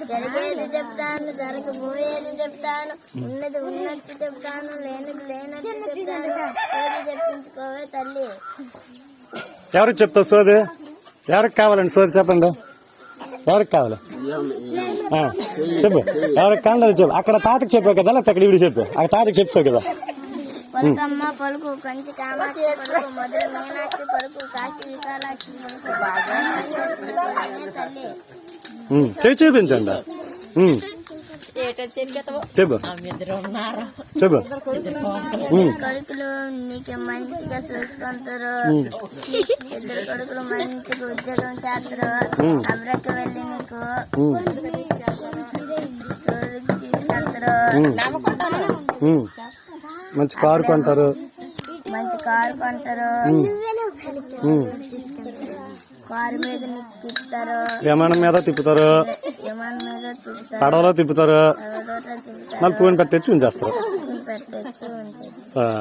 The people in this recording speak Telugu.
జరిగేది చెప్తాను, జరగబోయేది చెప్తాను, ఉన్నది ఉన్నట్టు చెప్తాను, లేనిది లేనట్టు చెప్తాను. సోది చెప్పించుకోవే తల్లి. ఎవరికి చెప్తావు సోది? ఎవరికి కావాలండి సోది చెప్పండి. ఎవరికి కావాలి చెప్పు. ఎవరికి కావాలి చెప్పు. అక్కడ తాతకి చెప్పావు కదా, లేకపోతే అక్కడ ఇవి చెప్పు. అక్కడ తాతకి చెప్తావు కదా. పలుకమ్మ పలుకు, కంచి కామాక్షి పలుకు, మధుర మీనాక్షి పలుకు, కాశీ విశాలాక్షి పలుకు, తల్లి. చూపించండి. చెప్పు చెప్పు. కొడుకులు నీకు మంచిగా చూసుకుంటారు. ఇద్దరు కొడుకులు మంచిగా ఉద్యోగం చేస్తారు. అబ్రకి వెళ్ళి నీకు తీసుకెళ్తారు. మంచి కారు కొంటారు. కారు మీద నీకు తిప్పుతారు. విమానం మీద తిప్పుతారు. పడవలో తిప్పుతారు. మళ్ళీ పూని పెట్టచ్చు ఉంచేస్తారు.